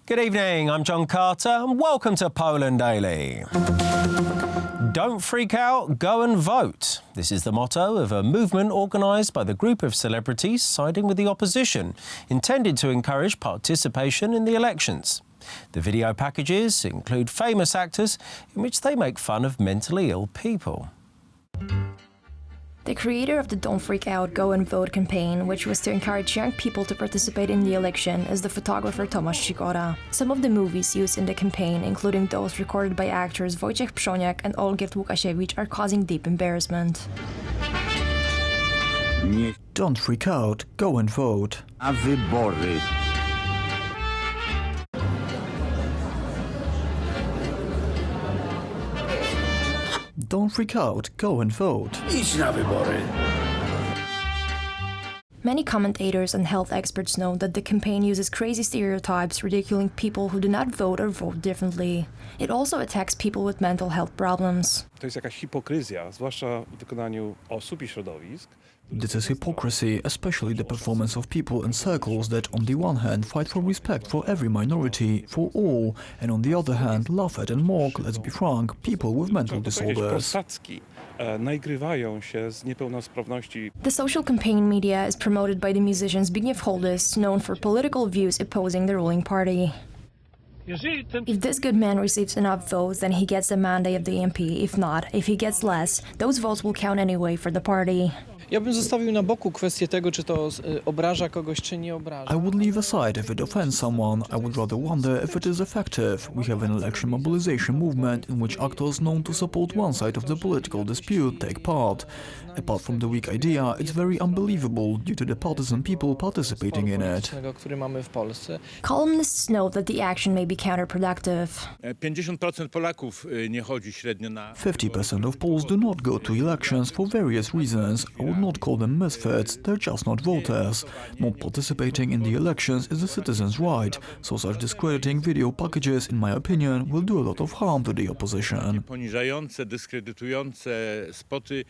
Good evening, I'm John Carter and welcome to Poland Daily. Don't freak out, go and vote. This is the motto of a movement organised by the group of celebrities siding with the opposition, intended to encourage participation in the elections. The video packages include famous actors in which they make fun of mentally ill people. The creator of the Don't Freak Out, Go and Vote campaign, which was to encourage young people to participate in the election, is the photographer Tomasz Sikora. Some of the movies used in the campaign, including those recorded by actors Wojciech Przoniak and Olgierd Łukasiewicz, are causing deep embarrassment. Don't freak out, go and vote. A wybory. Don't freak out, go and vote. Idź na wybory. Many commentators and health experts know that the campaign uses crazy stereotypes ridiculing people who do not vote or vote differently. It also attacks people with mental health problems. To jest jakaś hipokryzja, zwłaszcza w wykonaniu osób i środowisk. This is hypocrisy, especially the performance of people in circles that on the one hand fight for respect for every minority, for all, and on the other hand laugh at and mock, let's be frank, people with mental disorders. Naigrywają się z niepełnosprawności. The social campaign media is promoted by the musician Zbigniew Holdys, known for political views opposing the ruling party. If this good man receives enough votes, then he gets the mandate of the MP. If not, if he gets less, those votes will count anyway for the party. Ja bym zostawił na boku kwestię tego, czy to obraża kogoś, czy nie obraża. I would leave aside if it offends someone. I would rather wonder if it is effective. We have an election mobilization movement in which actors known to support one side of the political dispute take part. Apart from the weak idea, it's very unbelievable due to the partisan people participating in it. Który mamy w Polsce. Columnists note that the action may be counterproductive. 50% Polaków nie chodzi średnio na 50% of Poles do not go to elections for various reasons. I would not call them misfits, they're just not voters. Not participating in the elections is a citizen's right, so such discrediting video packages, in my opinion, will do a lot of harm to the opposition. poniżające, dyskredytujące spoty.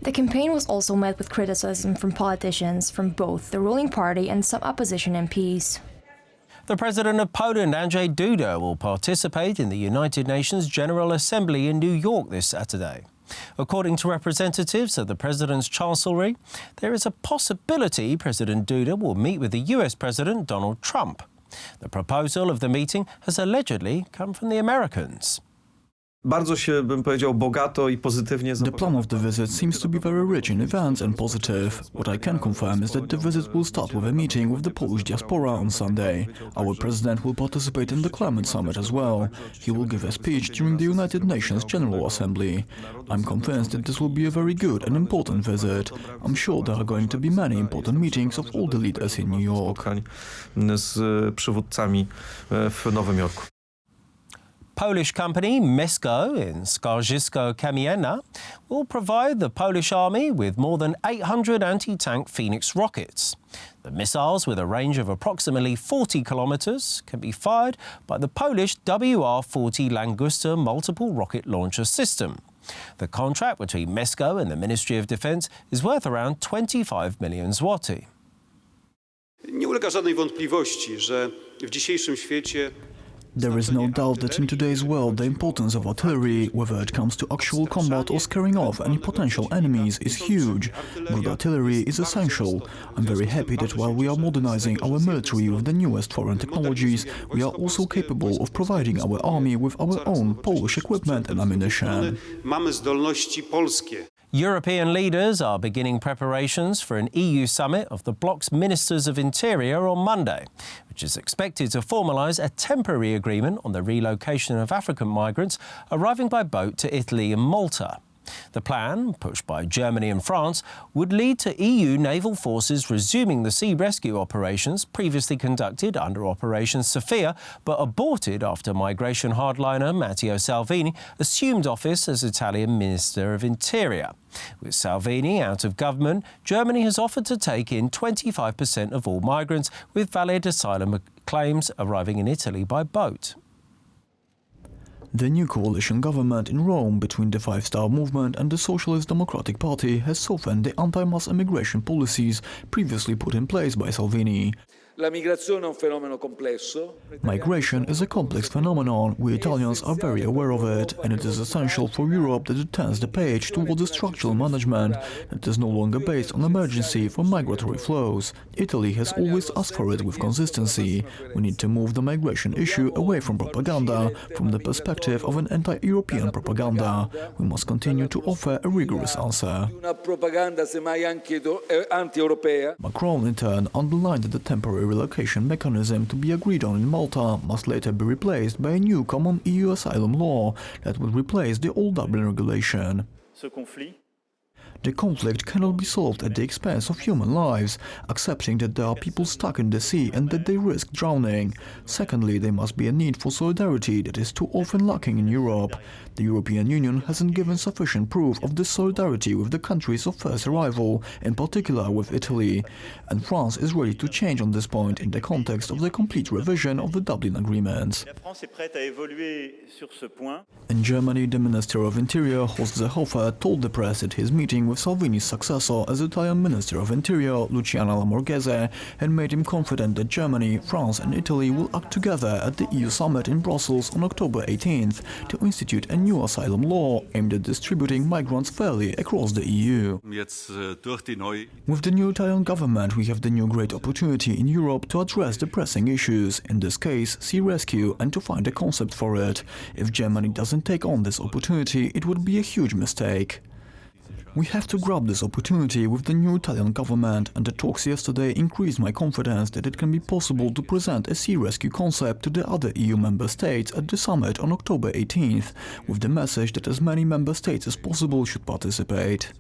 The campaign was also met with criticism from politicians from both the ruling party and some opposition MPs. The President of Poland, Andrzej Duda, will participate in the United Nations General Assembly in New York this Saturday. According to representatives of the President's Chancellery, there is a possibility President Duda will meet with the US President Donald Trump. The proposal of the meeting has allegedly come from the Americans. Bardzo się, bym powiedział, bogato i pozytywnie. The plan of the visit seems to be very rich in events and positive. What I can confirm is that the visit will start with a meeting with the Polish diaspora on Sunday. Our president will participate in the climate summit as well. He will give a speech during the United Nations General Assembly. I'm convinced that this will be a very good and important visit. I'm sure there are going to be many important meetings of all the leaders in New York. Z przywódcami w Nowym Jorku. Polish company Mesko in Skarżysko Kamienna will provide the Polish army with more than 800 anti-tank Phoenix rockets. The missiles, with a range of approximately 40 kilometres, can be fired by the Polish WR-40 Langusta multiple rocket launcher system. The contract between Mesko and the Ministry of Defence is worth around 25 million zloty. Nie ulega żadnej wątpliwości, że w dzisiejszym świecie There is no doubt that in today's world the importance of artillery, whether it comes to actual combat or scaring off any potential enemies, is huge. Good artillery is essential. I'm very happy that while we are modernizing our military with the newest foreign technologies, we are also capable of providing our army with our own Polish equipment and ammunition. Mamy zdolności polskie. European leaders are beginning preparations for an EU summit of the bloc's Ministers of Interior on Monday, which is expected to formalise a temporary agreement on the relocation of African migrants arriving by boat to Italy and Malta. The plan, pushed by Germany and France, would lead to EU naval forces resuming the sea rescue operations previously conducted under Operation Sophia, but aborted after migration hardliner Matteo Salvini assumed office as Italian Minister of Interior. With Salvini out of government, Germany has offered to take in 25% of all migrants with valid asylum claims arriving in Italy by boat. The new coalition government in Rome between the Five Star Movement and the Socialist Democratic Party has softened the anti-mass immigration policies previously put in place by Salvini. Migration is a complex phenomenon. We Italians are very aware of it, and it is essential for Europe that it turns the page towards a structural management that is no longer based on emergency for migratory flows. Italy has always asked for it with consistency. We need to move the migration issue away from propaganda, from the perspective of an anti-European propaganda. We must continue to offer a rigorous answer. Macron, in turn, underlined that the temporary relocation mechanism to be agreed on in Malta must later be replaced by a new common EU asylum law that would replace the old Dublin regulation. The conflict cannot be solved at the expense of human lives, accepting that there are people stuck in the sea and that they risk drowning. Secondly, there must be a need for solidarity that is too often lacking in Europe. The European Union hasn't given sufficient proof of this solidarity with the countries of first arrival, in particular with Italy. And France is ready to change on this point in the context of the complete revision of the Dublin Agreement. In Germany, the Minister of Interior, Horst Seehofer, told the press at his meeting with Salvini's successor as Italian Minister of Interior, Luciana Lamorghese, and made him confident that Germany, France and Italy will act together at the EU summit in Brussels on October 18th to institute a new asylum law aimed at distributing migrants fairly across the EU. With the new Italian government, we have the new great opportunity in Europe to address the pressing issues, in this case, sea rescue, and to find a concept for it. If Germany doesn't take on this opportunity, it would be a huge mistake. We have to grab this opportunity with the new Italian government, and the talks yesterday increased my confidence that it can be possible to present a sea rescue concept to the other EU member states at the summit on October 18th, with the message that as many member states as possible should participate.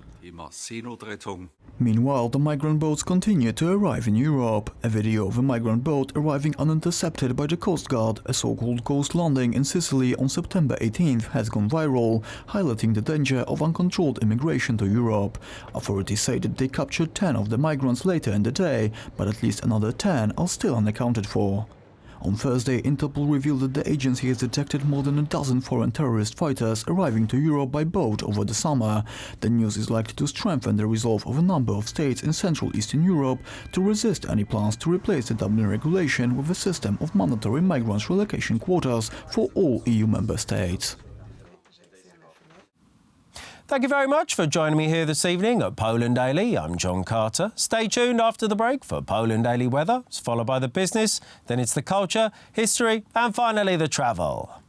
Meanwhile, the migrant boats continue to arrive in Europe. A video of a migrant boat arriving unintercepted by the Coast Guard, a so-called ghost landing in Sicily on September 18th, has gone viral, highlighting the danger of uncontrolled immigration to Europe. Authorities say that they captured 10 of the migrants later in the day, but at least another 10 are still unaccounted for. On Thursday, Interpol revealed that the agency has detected more than a dozen foreign terrorist fighters arriving to Europe by boat over the summer. The news is likely to strengthen the resolve of a number of states in Central Eastern Europe to resist any plans to replace the Dublin regulation with a system of mandatory migrants relocation quotas for all EU member states. Thank you very much for joining me here this evening at Poland Daily. I'm John Carter. Stay tuned after the break for Poland Daily Weather. It's followed by the business, then it's the culture, history and finally the travel.